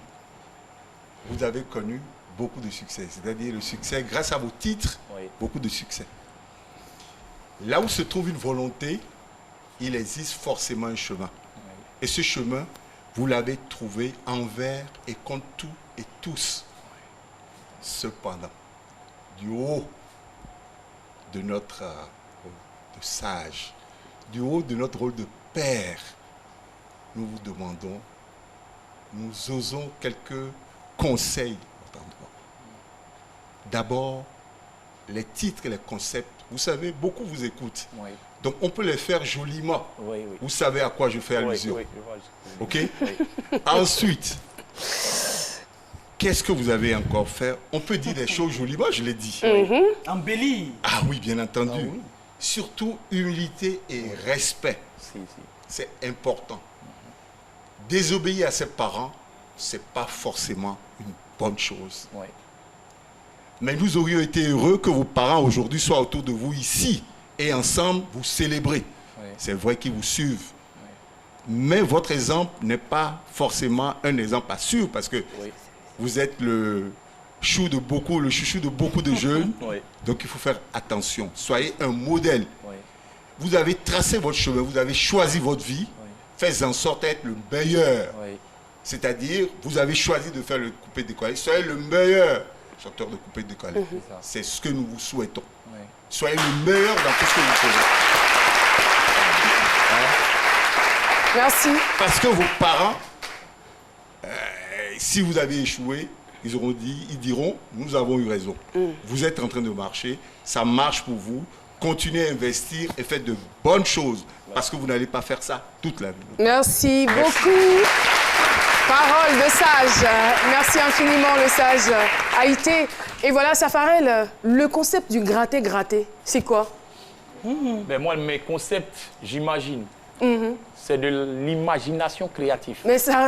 vous avez connu beaucoup de succès. C'est-à-dire le succès, grâce à vos titres, beaucoup de succès. Là où se trouve une volonté, il existe forcément un chemin. Et ce chemin, vous l'avez trouvé envers et contre tout et tous. Cependant, du haut de notre de sage, du haut de notre rôle de père, nous vous demandons, nous osons quelques conseils. D'abord, les titres et les concepts. Vous savez, beaucoup vous écoutent. Oui. Donc, on peut les faire joliment. Oui, oui. Vous savez à quoi je fais allusion. Oui, OK? Oui. Ensuite, qu'est-ce que vous avez encore fait? On peut dire des choses joliment, je l'ai dit. Embellir. Ah oui, bien entendu. Ah, oui. Surtout, humilité et respect. C'est important. Désobéir à ses parents, ce n'est pas forcément une bonne chose. Oui. Mais nous aurions été heureux que vos parents aujourd'hui soient autour de vous ici et ensemble vous célébrez. Oui. C'est vrai qu'ils vous suivent. Oui. Mais votre exemple n'est pas forcément un exemple à suivre parce que vous êtes le chouchou de beaucoup de jeunes. Oui. Donc il faut faire attention. Soyez un modèle. Oui. Vous avez tracé votre chemin, vous avez choisi votre vie. Oui. Faites en sorte d'être le meilleur. Oui. C'est-à-dire, vous avez choisi de faire le coupé-décalé. Soyez le meilleur chanteur de coupé-décalé. C'est ce que nous vous souhaitons. Oui. Soyez le meilleur dans tout ce que vous faisiez. Merci. Parce que vos parents, si vous avez échoué, ils diront, nous avons eu raison. Vous êtes en train de marcher, ça marche pour vous. Continuez à investir et faites de bonnes choses. Parce que vous n'allez pas faire ça toute la vie. Merci beaucoup. Parole de sage. Merci infiniment, le sage Haïté. Et voilà, Safarel, le concept du gratter-gratter, c'est quoi? Ben moi, mes concepts, j'imagine. C'est de l'imagination créative. Mais ça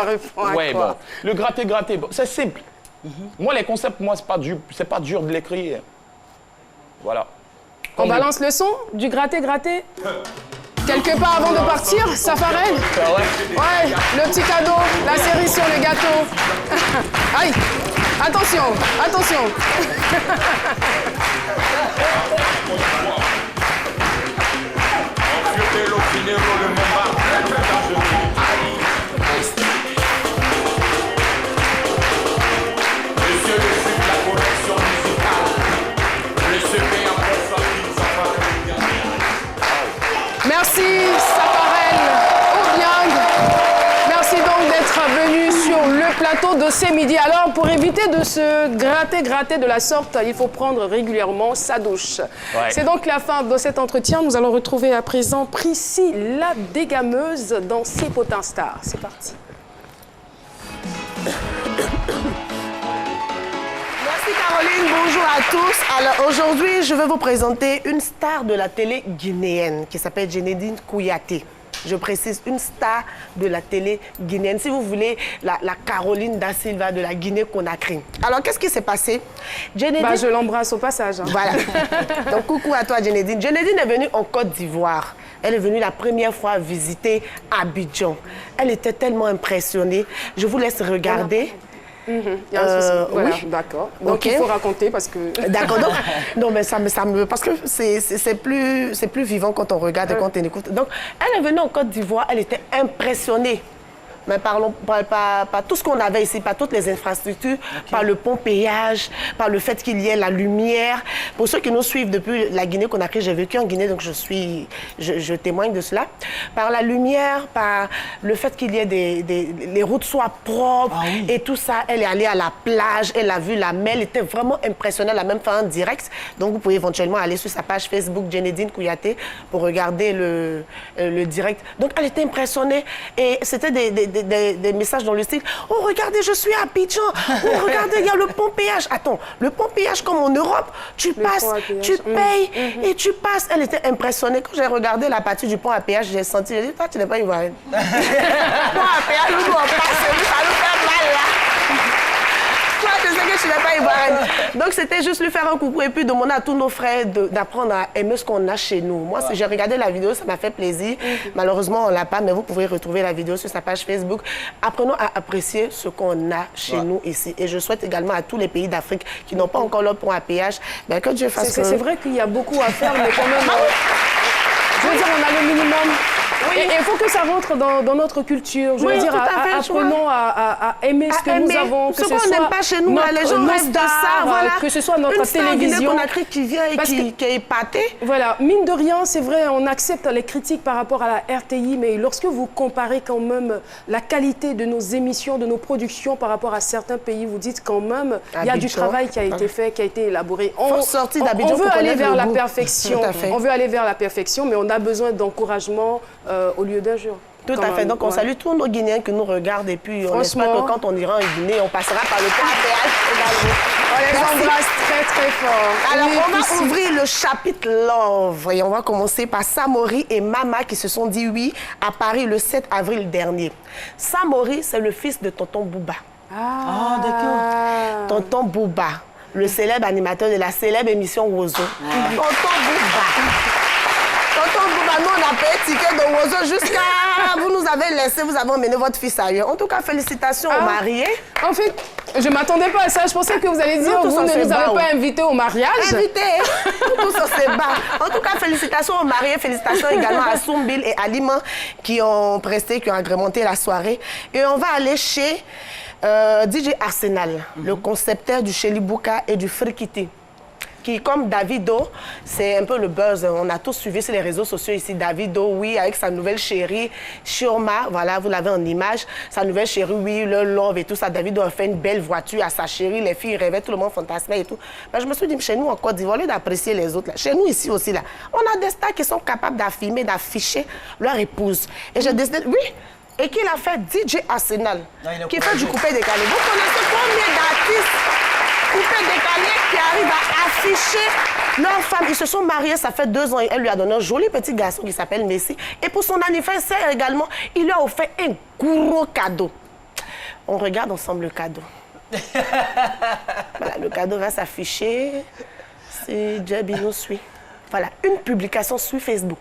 répond à quoi? Bon. Le gratter-gratter, c'est simple. Moi, les concepts, moi, c'est pas dur de l'écrire. Voilà. On balance le son du gratter-gratter quelque part avant de partir, Safarel? Ouais, le petit cadeau, la cerise sur le gâteau. Aïe, attention, attention. Merci Safarel Obiang. Merci donc d'être venu sur le plateau de ce midi. Alors, pour éviter de se gratter de la sorte, il faut prendre régulièrement sa douche. Ouais. C'est donc la fin de cet entretien. Nous allons retrouver à présent Prissy, la dégameuse, dans ses potins stars. C'est parti. Merci Caroline. Bonjour à tous. Alors aujourd'hui, je vais vous présenter une star de la télé guinéenne qui s'appelle Djenedine Kouyaté. Je précise, une star de la télé guinéenne. Si vous voulez, la Caroline da Silva de la Guinée-Conakry. Alors, qu'est-ce qui s'est passé? Djenedine... je l'embrasse au passage. Hein. Voilà. Donc, coucou à toi, Djenedine. Djenedine est venue en Côte d'Ivoire. Elle est venue la première fois visiter Abidjan. Elle était tellement impressionnée. Je vous laisse regarder. Voilà, oui. D'accord. Donc, okay. Il faut raconter parce que... D'accord. Non, mais ça me... Parce que c'est plus vivant quand on regarde et quand on écoute. Donc, elle est venue en Côte d'Ivoire, elle était impressionnée. Mais parlons par tout ce qu'on avait ici, par toutes les infrastructures, par le pont-péage, par le fait qu'il y ait la lumière. Pour ceux qui nous suivent depuis la Guinée-Conakry, j'ai vécu en Guinée, donc je témoigne de cela. Par la lumière, par le fait qu'il y ait les routes soient propres et tout ça. Elle est allée à la plage, elle a vu la mer, elle était vraiment impressionnée, elle a même fait un direct. Donc vous pouvez éventuellement aller sur sa page Facebook Djenedine Kouyaté pour regarder le direct. Donc elle était impressionnée et c'était des messages dans le style « Oh, regardez, je suis à Abidjan. Oh, regardez, il y a le pont-péage. » Attends, le pont-péage comme en Europe, tu passes, tu payes et tu passes. Elle était impressionnée. Quand j'ai regardé la partie du pont à péage, j'ai senti, j'ai dit « Toi, tu n'es pas ivoirienne. » Pont à péage, nous, on passe, ça nous fait mal, là. Toi, tu sais que tu n'es pas ivoirienne. Donc, c'était juste lui faire un coucou et puis demander à tous nos frères d'apprendre à aimer ce qu'on a chez nous. Moi, j'ai regardé la vidéo, ça m'a fait plaisir. Malheureusement, on ne l'a pas, mais vous pouvez retrouver la vidéo sur sa page Facebook. Apprenons à apprécier ce qu'on a chez nous ici. Et je souhaite également à tous les pays d'Afrique qui n'ont pas encore leur pont à péage, ben, que Dieu fasse... C'est vrai qu'il y a beaucoup à faire, mais quand même... Je veux dire, on a le minimum. Oui. Et il faut que ça rentre dans notre culture. Je veux dire, apprenons à aimer ce que nous avons. Ce qu'on n'aime pas chez nous, les gens restent de ça. Voilà. Que ce soit notre télévision. Qui vient et qui est épatée. Voilà, mine de rien, c'est vrai, on accepte les critiques par rapport à la RTI, mais lorsque vous comparez quand même la qualité de nos émissions, de nos productions par rapport à certains pays, vous dites quand même, il y a du travail qui a été fait, qui a été élaboré. On veut aller vers la perfection. On veut aller vers la perfection, mais on a besoin d'encouragement au lieu d'injures. Tout à fait. Donc, on salue tous nos Guinéens qui nous regardent et puis on espère que quand on ira en Guinée, on passera par le pont à péage également. On les embrasse très, très fort. Alors, on va ouvrir le chapitre Love et on va commencer par Samori et Mama qui se sont dit oui à Paris le 7 avril dernier. Samori, c'est le fils de Tonton Bouba. Ah, d'accord. Tonton Bouba, le célèbre animateur de la célèbre émission Wozo. Tonton Bouba. Tonton Bouba, nous, on a payé ticket de Wozo jusqu'à... Vous nous avez laissé, vous avez emmené votre fils ailleurs. En tout cas, félicitations aux mariés. En fait, je ne m'attendais pas à ça. Je pensais que vous allez dire que vous ne nous avez pas invités au mariage. Invités. Tous on se bat. En tout cas, félicitations aux mariés. Félicitations également à Soumbil et à Liman qui ont presté, qui ont agrémenté la soirée. Et on va aller chez DJ Arsenal, le concepteur du Chelibouka et du Frikiti. Qui, comme Davido, c'est un peu le buzz. On a tous suivi sur les réseaux sociaux ici. Davido, oui, avec sa nouvelle chérie, Chioma, voilà, vous l'avez en image. Sa nouvelle chérie, oui, le love et tout ça. Davido a fait une belle voiture à sa chérie. Les filles rêvaient, tout le monde fantasmait et tout. Ben, je me suis dit, chez nous, en Côte d'Ivoire, au lieu d'apprécier les autres, là, chez nous, ici aussi, là, on a des stars qui sont capables d'affirmer, d'afficher leur épouse. Et j'ai décidé, oui, et qu'il a fait DJ Arsenal, qui fait du coupé-décalé. Vous connaissez combien d'artistes coupé-décalé qui arrivent à afficher leurs femmes? Ils se sont mariés, ça fait 2 ans. Elle lui a donné un joli petit garçon qui s'appelle Messi. Et pour son anniversaire également, il lui a offert un gros cadeau. On regarde ensemble le cadeau. Voilà, le cadeau va s'afficher. Si Djebi nous suit. Voilà, une publication sur Facebook.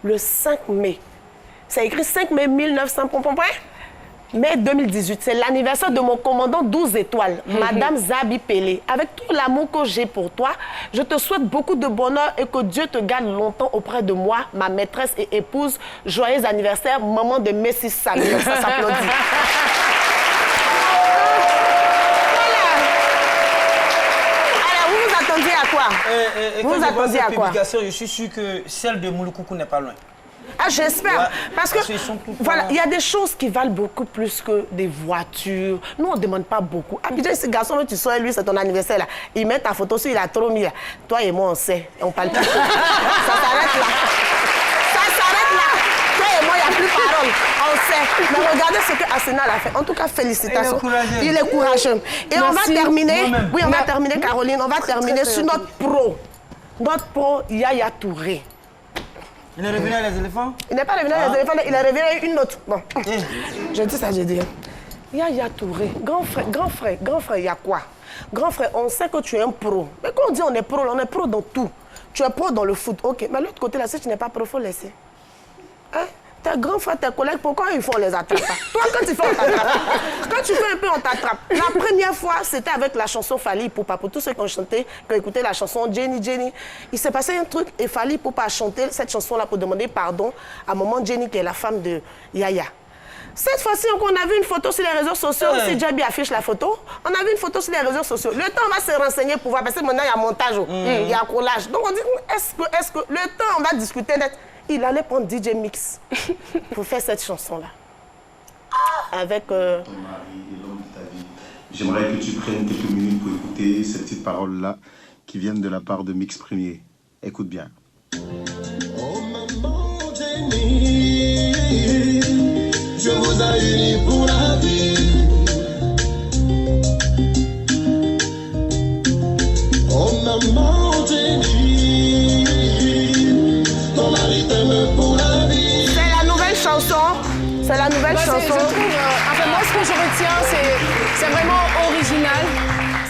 Le 5 mai. C'est écrit 5 mai 1900. Mai 2018, c'est l'anniversaire de mon commandant 12 étoiles, Madame Zabi Pelé. Avec tout l'amour que j'ai pour toi, je te souhaite beaucoup de bonheur et que Dieu te garde longtemps auprès de moi, ma maîtresse et épouse. Joyeux anniversaire, maman de Messi Salut. Ça s'applaudit. Alors, vous vous attendiez à quoi? Vous vous attendiez à quoi? Je suis sûr que celle de Mouloukoukou n'est pas loin. Ah, j'espère. Parce que, voilà, il y a des choses qui valent beaucoup plus que des voitures. Nous, on ne demande pas beaucoup. Ah, putain, ce garçon, tu sois lui, c'est ton anniversaire, là. Il met ta photo sur, il a trop mis, là. Toi et moi, on sait. On parle pas. Ça s'arrête là. Ça s'arrête là. Toi et il n'y a plus parole. On sait. Mais regardez ce que Arsenal a fait. En tout cas, félicitations. Il est courageux. Et on va terminer. Oui, on va terminer, Caroline. On va terminer sur notre pro. Notre pro, Yaya Touré. Il est revenu à les éléphants? Il n'est pas revenu à les éléphants, il est revenu à une autre. Bon. Je dis ça, je dis. Yaya Touré, grand frère, il y a quoi? Grand frère, on sait que tu es un pro. Mais quand on dit on est pro dans tout. Tu es pro dans le foot, ok. Mais l'autre côté, là, si tu n'es pas pro, il faut laisser. Hein? Tes grands frères, tes collègues, pourquoi ils font les attrapes? Toi, quand tu fais, on t'attrape. Quand tu fais un peu, on t'attrape. La première fois, c'était avec la chanson Fally Ipupa. Pour tous ceux qui ont chanté, qui ont écouté la chanson Jenny, Jenny, il s'est passé un truc et Fally Ipupa a chanté cette chanson-là pour demander pardon à maman Jenny, qui est la femme de Yaya. Cette fois-ci, on a vu une photo sur les réseaux sociaux. Si Jabi affiche la photo, on a vu une photo sur les réseaux sociaux. Le temps, on va se renseigner pour voir, parce que maintenant, il y a montage, il y a collage. Donc, on dit, est-ce que le temps, on va discuter net. Il allait prendre DJ Mix pour faire cette chanson-là. Avec... Ton mari et l'homme de ta vie. J'aimerais que tu prennes quelques minutes pour écouter ces petites paroles-là qui viennent de la part de Mix Premier. Écoute bien. Oh maman Jenny, je vous ai unis pour la vie. Oh maman Jenny, ton mari t'aime pour la vie. C'est la nouvelle chanson. C'est la nouvelle chanson. Je trouve, enfin, moi, ce que je retiens, c'est vraiment original.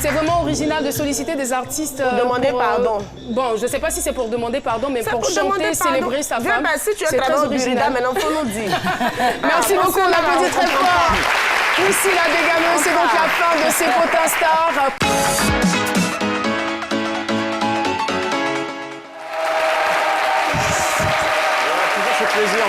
C'est vraiment original de solliciter des artistes pour demander pardon. Bon, je ne sais pas si c'est pour demander pardon, mais pour chanter, célébrer sa femme. Ben, si tu es très original, maintenant, il faut nous dire. Merci beaucoup, on applaudit très fort. Ici, la Dégameuse, c'est donc la fin de ces potins stars. Plaisir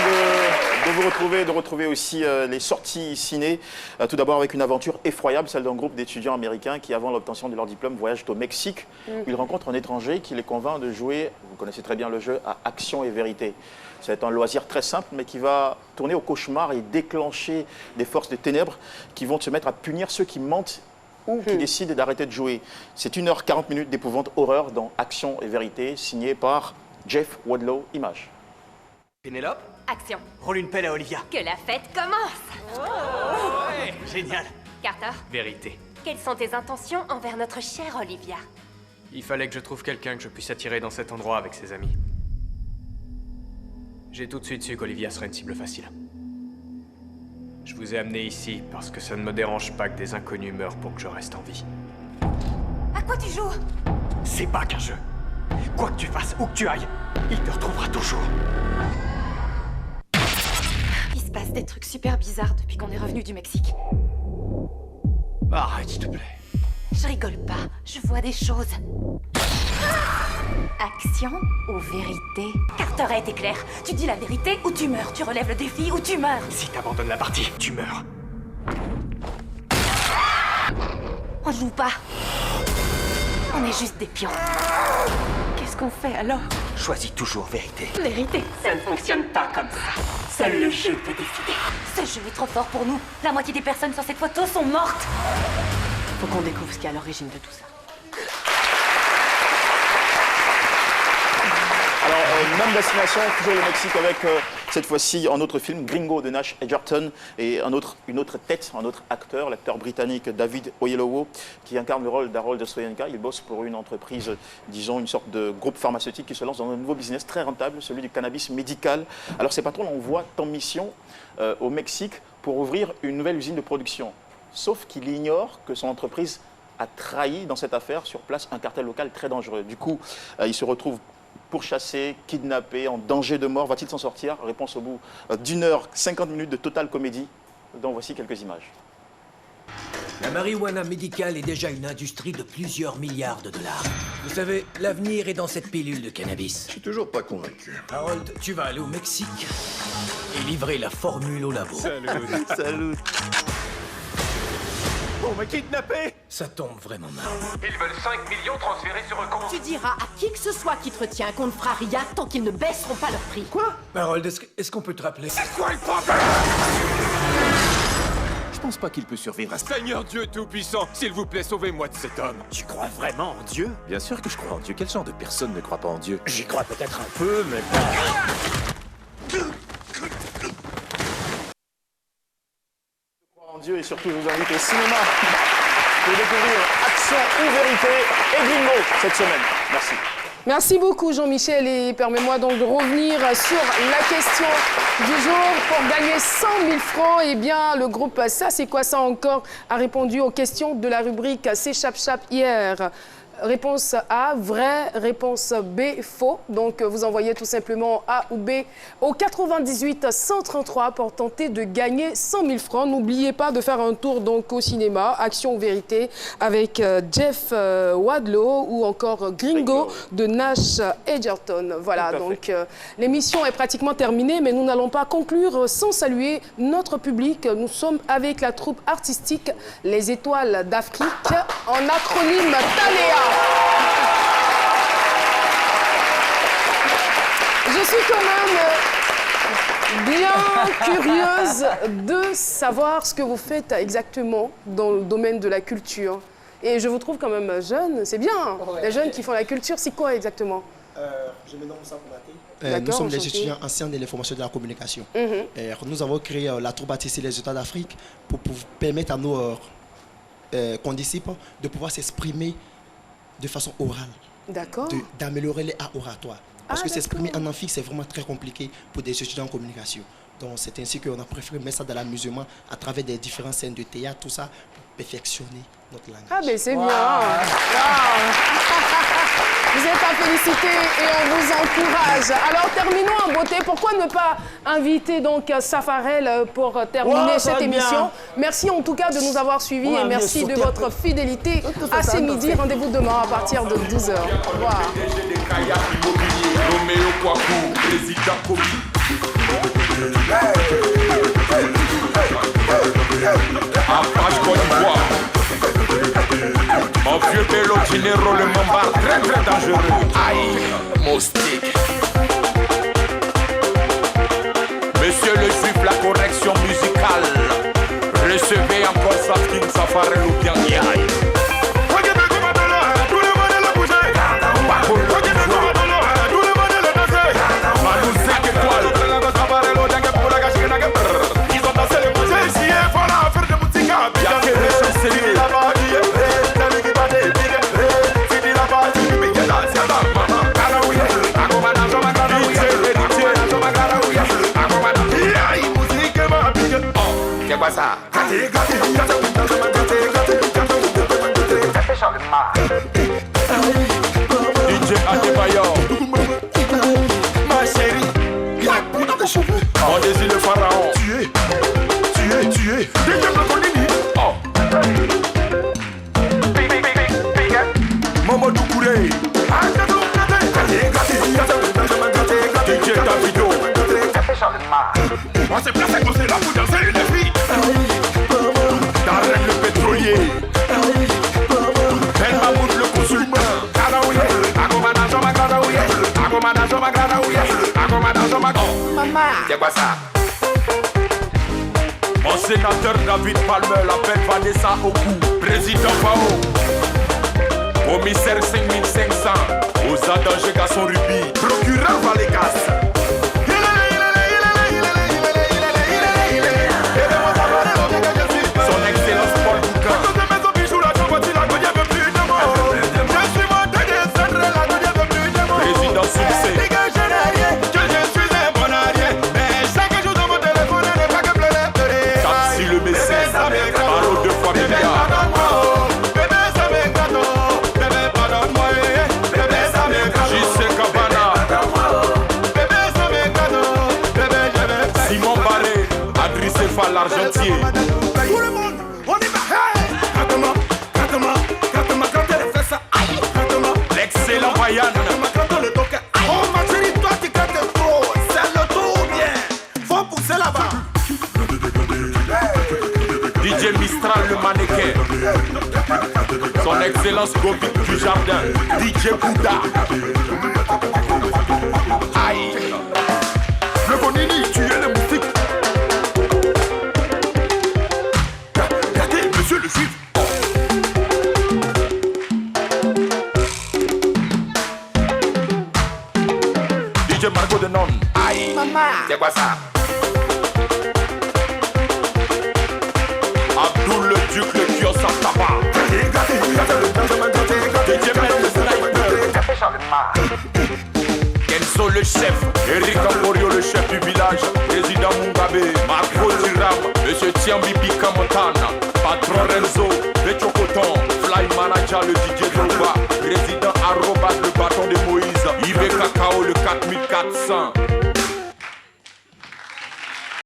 de vous retrouver, de retrouver aussi les sorties ciné. Tout d'abord avec une aventure effroyable, celle d'un groupe d'étudiants américains qui, avant l'obtention de leur diplôme, voyagent au Mexique, où ils rencontrent un étranger qui les convainc de jouer, vous connaissez très bien le jeu, à Action et Vérité. C'est un loisir très simple, mais qui va tourner au cauchemar et déclencher des forces des ténèbres qui vont se mettre à punir ceux qui mentent ou qui décident d'arrêter de jouer. C'est 1h40 d'épouvante horreur dans Action et Vérité, signé par Jeff Wadlow Images. Pénélope? Action. Roule une pelle à Olivia. Que la fête commence. Ouais, génial. Carter? Vérité. Quelles sont tes intentions envers notre chère Olivia? Il fallait que je trouve quelqu'un que je puisse attirer dans cet endroit avec ses amis. J'ai tout de suite su qu'Olivia serait une cible facile. Je vous ai amené ici parce que ça ne me dérange pas que des inconnus meurent pour que je reste en vie. À quoi tu joues? C'est pas qu'un jeu. Quoi que tu fasses, où que tu ailles, il te retrouvera toujours. Il se passe des trucs super bizarres depuis qu'on est revenu du Mexique. Arrête, s'il te plaît. Je rigole pas, je vois des choses. Action ou vérité? Carter a été clair. Tu dis la vérité ou tu meurs. Tu relèves le défi ou tu meurs. Si t'abandonnes la partie, tu meurs. On joue pas. On est juste des pions. Qu'est-ce qu'on fait alors? Choisis toujours vérité. Vérité? Ça ne fonctionne pas comme ça. Seul le jeu peut décider. Ce jeu est trop fort pour nous. La moitié des personnes sur cette photo sont mortes. Faut qu'on découvre ce qui est à l'origine de tout ça. Alors, même destination, toujours le Mexique avec cette fois-ci un autre film, Gringo de Nash Edgerton, et une autre tête, un autre acteur, l'acteur britannique David Oyelowo, qui incarne le rôle d'Harold Soyinka. Il bosse pour une entreprise, disons une sorte de groupe pharmaceutique qui se lance dans un nouveau business très rentable, celui du cannabis médical. Alors ses patrons l'envoient en mission au Mexique pour ouvrir une nouvelle usine de production. Sauf qu'il ignore que son entreprise a trahi dans cette affaire sur place un cartel local très dangereux. Du coup, il se retrouve pourchassé, kidnappé, en danger de mort. Va-t-il s'en sortir? Réponse au bout d'1h50 de totale comédie, dont voici quelques images. La marijuana médicale est déjà une industrie de plusieurs milliards de dollars. Vous savez, l'avenir est dans cette pilule de cannabis. Je suis toujours pas convaincu. Harold, tu vas aller au Mexique et livrer la formule au labo. Salut. Salut. On m'a kidnappé! Ça tombe vraiment mal. Ils veulent 5 millions transférés sur un compte. Tu diras à qui que ce soit qui te retient qu'on ne fera rien tant qu'ils ne baisseront pas leur prix. Quoi? Harold, est-ce qu'on peut te rappeler? C'est quoi le problème? Je pense pas qu'il peut survivre à ça. Seigneur Dieu Tout-Puissant, s'il vous plaît, sauvez-moi de cet homme. Tu crois vraiment en Dieu? Bien sûr que je crois en Dieu. Quel genre de personne ne croit pas en Dieu? J'y crois peut-être un peu, mais... Dieu, et surtout, je vous invite au cinéma pour découvrir Action ou Vérité et Gringo cette semaine. Merci. Merci beaucoup Jean-Michel et permets-moi donc de revenir sur la question du jour. Pour gagner 100 000 francs, eh bien, le groupe Ça c'est quoi ça encore a répondu aux questions de la rubrique C'est Chap Chap hier. Réponse A, vrai. Réponse B, faux. Donc, vous envoyez tout simplement A ou B au 98 133 pour tenter de gagner 100 000 francs. N'oubliez pas de faire un tour donc au cinéma, Action ou Vérité, avec Jeff Wadlow ou encore Gringo de Nash Edgerton. Voilà, donc l'émission est pratiquement terminée, mais nous n'allons pas conclure sans saluer notre public. Nous sommes avec la troupe artistique Les Étoiles d'Afrique, en acronyme TALEA. Je suis quand même bien curieuse de savoir ce que vous faites exactement dans le domaine de la culture. Et je vous trouve quand même jeune, c'est bien. Les jeunes qui font la culture, c'est quoi exactement? Je me nomme Moussa Koumaté. Nous sommes des étudiants anciens de l'information et de la communication. Nous avons créé la troupe artistique Les Étoiles d'Afrique pour permettre à nos condisciples de pouvoir s'exprimer de façon orale, d'améliorer les arts oratoires. Parce que s'exprimer en amphi, c'est vraiment très compliqué pour des étudiants en communication. Donc c'est ainsi qu'on a préféré mettre ça dans l'amusement à travers des différentes scènes de théâtre, tout ça, pour perfectionner notre langage. Ah ben c'est bien. Vous êtes à féliciter et on vous encourage. Alors terminons en beauté. Pourquoi ne pas inviter donc Safarel pour terminer cette émission? Merci en tout cas de nous avoir suivis et merci de votre fidélité à ces midi. Rendez-vous demain à partir de 12h. Au revoir. Mon vieux Bello Dinero, le Mamba, très très dangereux. Aïe, moustique. Monsieur le juif, la correction musicale. Recevez encore Safkin Safarel ou bien Yaï. Ça. DJ Adebayor. Ma chérie, il a beaucoup de cheveux. On désire le pharaon. Tu es. Oh. Momo Doucouré. DJ Davido. On s'est placé comme c'est là pour danser les filles. Darren le pétrolier. Ben Mahmoud le consultant. Maman. C'est quoi ça? Mon sénateur David Palmer l'appelle Vanessa au cou. Président Pao. Commissaire 5500. Aux adangés Gasson Ruby. Procureur Valégas. L'argentier. Tout le monde, on y va. L'excellent Ryan. Oh ma chérie, toi tu cantes trop. C'est le tout bien. Faut pousser là-bas. DJ Mistral le mannequin. Son excellence Govic du jardin. DJ Bouddha. Aïe. Le Bonini, tu es le moustique. Monsieur le juif. DJ Marco de Non. Aïe. Maman. C'est quoi ça? Ninja, le DJ Nova, résident arrobas le bâton de Moïse, Yves Cacao, le 4400.